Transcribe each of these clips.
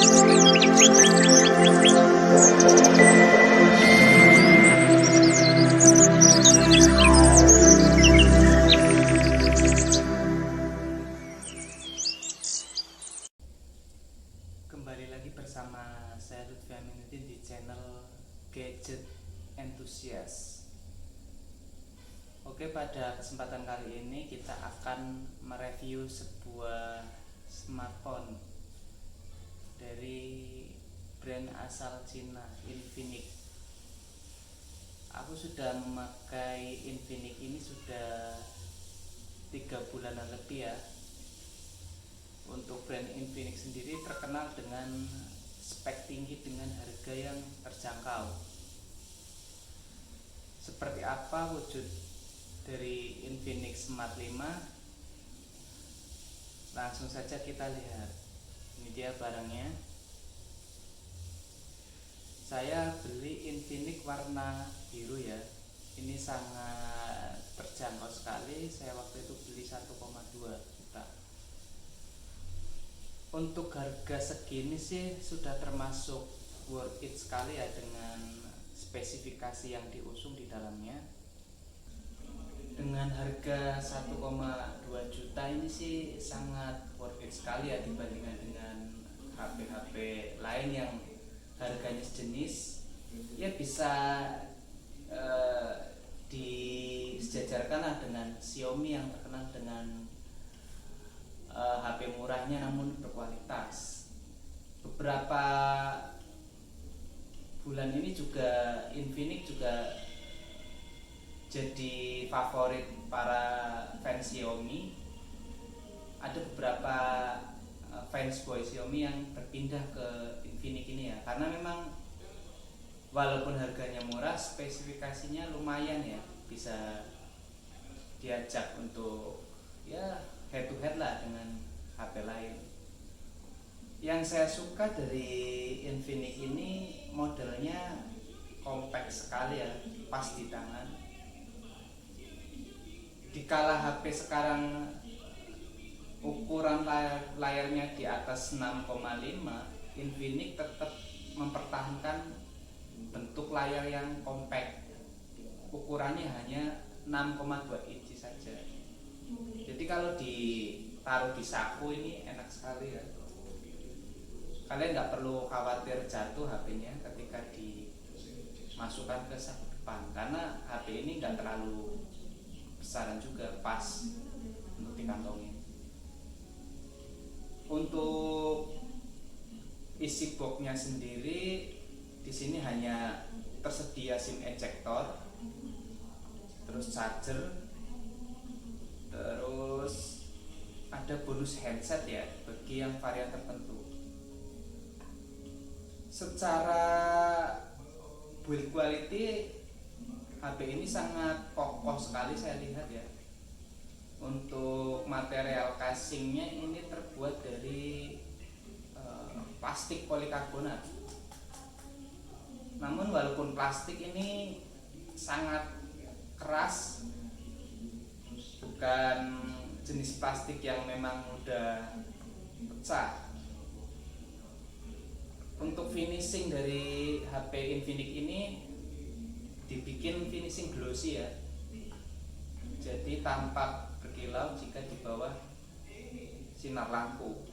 Kembali lagi bersama saya Lutfi Aminuddin di channel Gadget Enthusiast. Oke, pada kesempatan kali ini kita akan mereview sebuah smartphone dari brand asal Cina, Infinix. Aku sudah memakai Infinix ini sudah 3 bulanan lebih ya. Untuk brand Infinix sendiri terkenal dengan spek tinggi dengan harga yang terjangkau. Seperti apa wujud dari Infinix Smart 5? Langsung saja kita lihat. Ini dia barangnya. Saya beli Infinix warna biru ya. Ini sangat terjangkau sekali. Saya waktu itu beli 1,2 juta. Untuk harga segini sih sudah termasuk worth it sekali ya, dengan spesifikasi yang diusung di dalamnya. Dengan harga 1,2 juta ini sih sangat worth it sekali ya, dibandingkan dengan HP-HP lain yang harganya sejenis. Ya bisa disejajarkan lah dengan Xiaomi yang terkenal dengan HP murahnya namun berkualitas. Beberapa bulan ini juga Infinix juga jadi favorit para fans Xiaomi. Ada beberapa fans boy Xiaomi yang berpindah ke Infinix ini ya, karena memang walaupun harganya murah, spesifikasinya lumayan ya, bisa diajak untuk ya head to head lah dengan HP lain. Yang saya suka dari Infinix ini modelnya compact sekali ya, pas di tangan. Dikala HP sekarang ukuran layarnya di atas 6,5, Infinix tetap mempertahankan bentuk layar yang compact. Ukurannya hanya 6,2 inci saja. Jadi kalau ditaruh di saku ini enak sekali ya. Kalian nggak perlu khawatir jatuh HP-nya ketika dimasukkan ke saku depan, karena HP ini nggak terlalu besaran juga, pas untuk dikantongin. Untuk isi boxnya sendiri di sini hanya tersedia SIM ejector, terus charger, terus ada bonus handset ya bagi yang varian tertentu. Secara build quality HP ini sangat kokoh sekali saya lihat ya. Untuk material casingnya ini terbuat dari plastik polikarbonat. Namun walaupun plastik ini sangat keras, bukan jenis plastik yang memang mudah pecah. Untuk finishing dari HP Infinix ini dibikin finishing glossy ya, jadi tampak berkilau jika di bawah sinar lampu.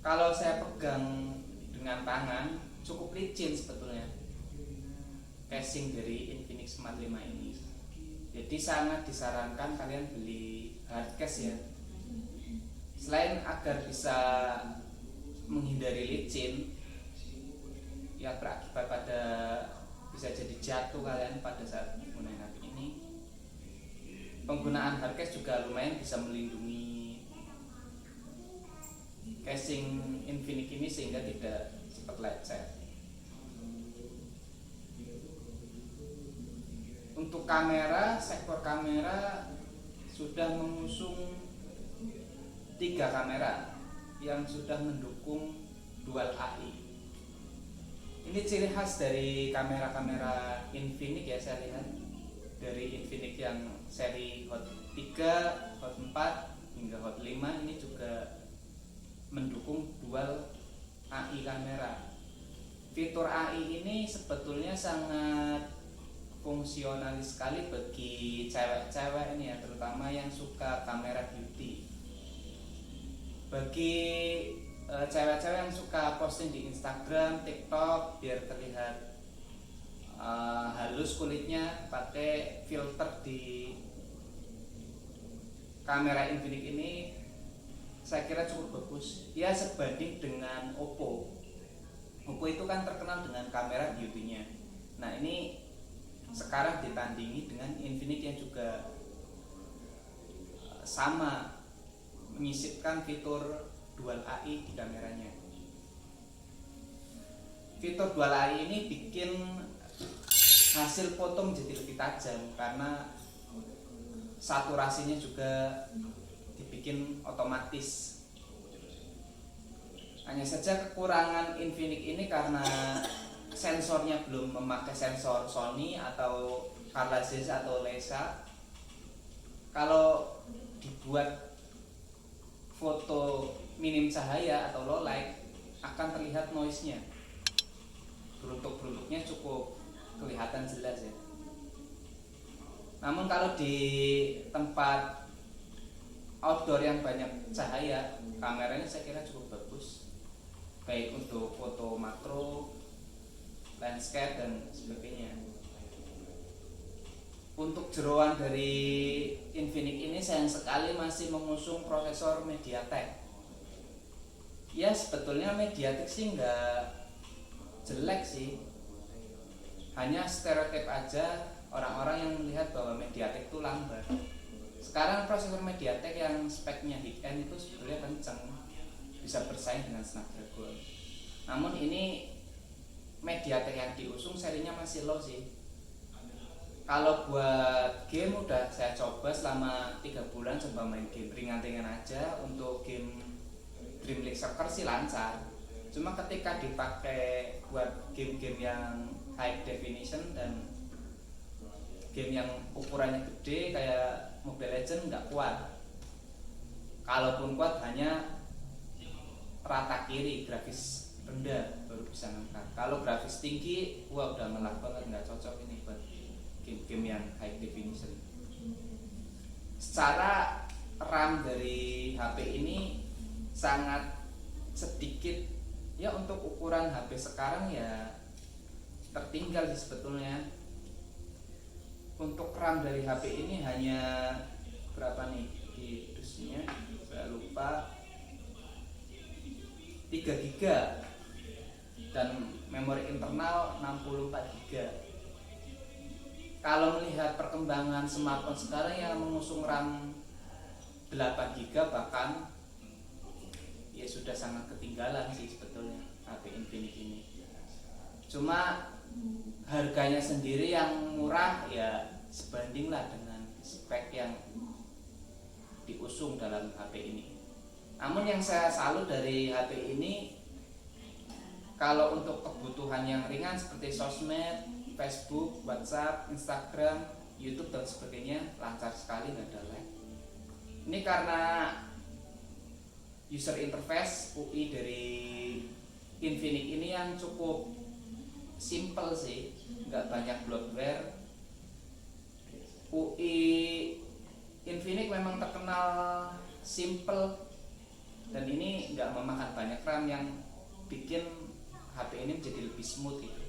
Kalau saya pegang dengan tangan cukup licin sebetulnya casing dari Infinix Smart 5 ini. Jadi sangat disarankan kalian beli hard case ya. Selain agar bisa menghindari licin yang berakibat pada bisa jadi jatuh kalian pada saat menggunakan HP ini, penggunaan hard case juga lumayan bisa melindungi casing Infinix ini sehingga tidak cepat lecet. Untuk kamera, sektor kamera sudah mengusung 3 kamera yang sudah mendukung Dual AI. Ini ciri khas dari kamera-kamera Infinix ya, saya lihat dari Infinix yang seri Hot 3, Hot 4 hingga Hot 5 ini juga mendukung dual AI kamera. Fitur AI ini sebetulnya sangat fungsionalis sekali bagi cewek-cewek ini ya, terutama yang suka kamera beauty. Bagi cewek-cewek yang suka posting di Instagram, TikTok biar terlihat halus kulitnya, pakai filter di kamera Infinix ini saya kira cukup bagus. Ya sebanding dengan Oppo. Oppo itu kan terkenal dengan kamera beauty-nya. Nah ini sekarang ditandingi dengan Infinix yang juga sama menyisipkan fitur dual AI di kameranya. Fitur dual AI ini bikin hasil foto menjadi lebih tajam karena saturasinya juga dibikin otomatis. Hanya saja kekurangan Infinix ini karena sensornya belum memakai sensor Sony atau Carl Zeiss atau Leica. Kalau dibuat foto minim cahaya atau low light akan terlihat noise-nya. Beruntuk-beruntuknya cukup kelihatan jelas ya. Namun kalau di tempat outdoor yang banyak cahaya, kameranya saya kira cukup bagus. Baik untuk foto makro, landscape dan sebagainya. Untuk jeroan dari Infinix ini sayang sekali masih mengusung prosesor MediaTek. Ya sebetulnya MediaTek sih nggak jelek sih, hanya stereotip aja orang-orang yang melihat bahwa MediaTek itu lambat. Sekarang prosesor MediaTek yang speknya high-end itu sebetulnya kenceng, bisa bersaing dengan Snapdragon. Namun ini MediaTek yang diusung serinya masih low sih. Kalau buat game udah saya coba selama 3 bulan, coba main game ringan-ringan aja. Untuk game Dream League Soccer sih lancar. Cuma ketika dipakai buat game-game yang high definition dan game yang ukurannya gede kayak Mobile Legends nggak kuat. Kalaupun kuat hanya rata kiri, grafis rendah baru bisa ngangkat. Kalau grafis tinggi, wah udah ngelak banget, nggak cocok ini buat game-game yang high definition. Secara RAM dari HP ini sangat sedikit ya, untuk ukuran HP sekarang ya tertinggal sih sebetulnya. Untuk RAM dari HP ini hanya berapa nih di dusnya, saya lupa, 3 GB dan memori internal 64 GB. Kalau melihat perkembangan smartphone sekarang yang mengusung RAM 8 GB bahkan ya sudah sangat ketinggalan sih sebetulnya HP Infinix ini. Cuma harganya sendiri yang murah ya sebandinglah dengan spek yang diusung dalam HP ini. Namun yang saya salut dari HP ini, kalau untuk kebutuhan yang ringan seperti sosmed, Facebook, WhatsApp, Instagram, YouTube dan sebagainya lancar sekali, nggak ada lag. Ini karena user interface UI dari Infinix ini yang cukup simple sih, nggak banyak bloatware. UI Infinix memang terkenal simple dan ini nggak memakan banyak RAM yang bikin HP ini menjadi lebih smooth gitu.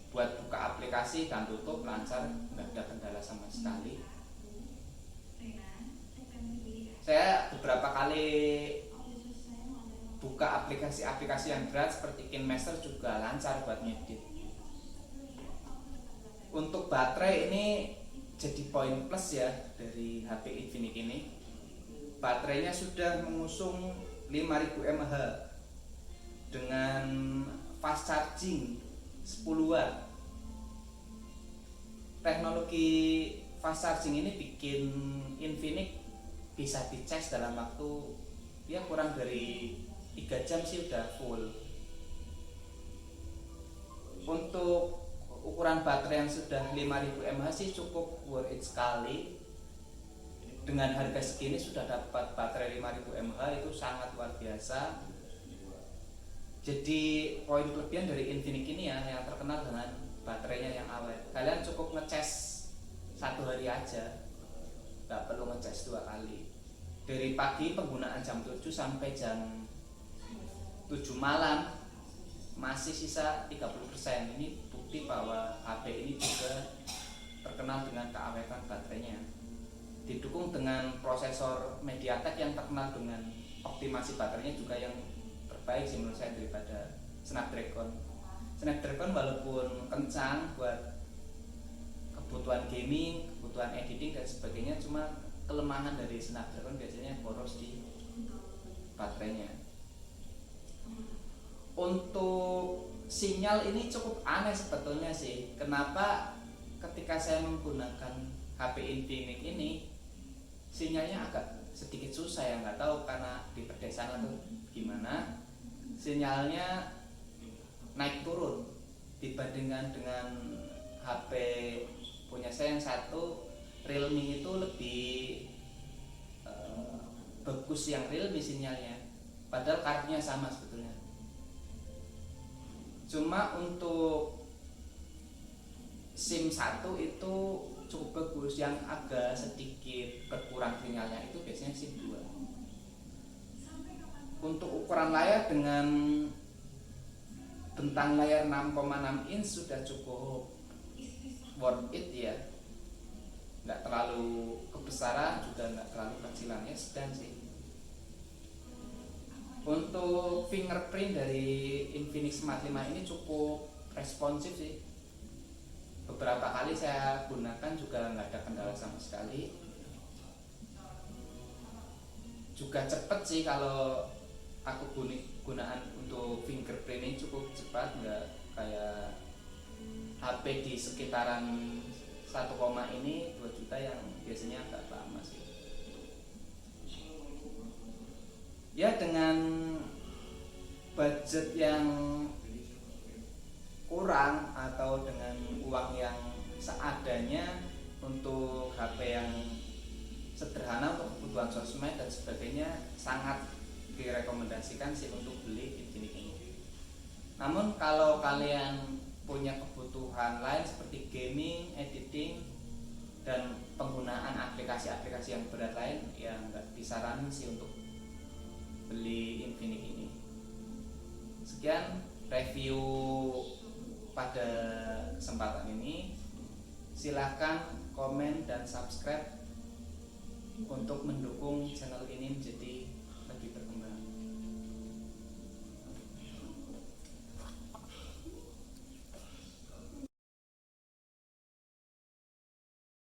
Buat buka aplikasi dan tutup lancar, nggak ada kendala sama sekali. Saya beberapa kali buka aplikasi-aplikasi yang berat seperti KineMaster juga lancar buat ngedit. Untuk baterai ini jadi poin plus ya dari HP Infinix ini. Baterainya sudah mengusung 5000 mAh dengan fast charging 10 watt. Teknologi fast charging ini bikin Infinix bisa dicas dalam waktu ya kurang dari 3 jam sih udah full. Untuk ukuran baterai yang sudah 5000 mAh sih cukup worth it sekali. dengan harga segini sudah dapat baterai 5000 mAh, itu sangat luar biasa. Jadi poin kelebihan dari Infinix ini ya yang terkenal dengan baterainya yang awet. Kalian cukup ngecas 1 hari aja, nggak perlu ngecas 2 kali. Dari pagi penggunaan jam 7 sampai jam 7 malam masih sisa 30%. Ini bukti bahwa HP ini juga terkenal dengan keawetan baterainya. Didukung dengan prosesor MediaTek yang terkenal dengan optimasi baterainya juga yang terbaik sih menurut saya daripada Snapdragon. Snapdragon walaupun kencang buat kebutuhan gaming, kebutuhan editing dan sebagainya, cuma kelemahan dari Snapdragon biasanya boros di baterainya. Untuk sinyal ini cukup aneh sebetulnya sih. Kenapa ketika saya menggunakan HP Infinix ini sinyalnya agak sedikit susah ya, nggak tahu karena di pedesaan atau gimana, sinyalnya naik turun dibandingkan dengan HP punya saya yang satu Realme itu lebih bagus yang Realme sinyalnya, padahal kartunya sama sebetulnya. Cuma untuk SIM 1 itu cukup bagus, yang agak sedikit berkurang sinyalnya itu biasanya SIM 2. Untuk ukuran layar dengan bentang layar 6,6 inch sudah cukup worth it ya, nggak terlalu kebesaran juga nggak terlalu kecilan ya, sedang sih. Untuk fingerprint dari Infinix Smart 5 ini cukup responsif sih. Beberapa kali saya gunakan juga nggak ada kendala sama sekali. Juga cepet sih kalau aku gunaan untuk fingerprint ini cukup cepat, nggak kayak HP di sekitaran 1, ini 2 juta yang biasanya agak lama sih. Ya dengan budget yang kurang atau dengan uang yang seadanya untuk HP yang sederhana untuk kebutuhan sosmed dan sebagainya, sangat direkomendasikan sih untuk beli Infinix ini. Namun kalau kalian punya kebutuhan lain seperti gaming, editing, dan penggunaan aplikasi-aplikasi yang berat lain, ya nggak disaranin sih untuk beli Infinix ini. Sekian review pada kesempatan ini. Silahkan komen dan subscribe untuk mendukung channel ini menjadi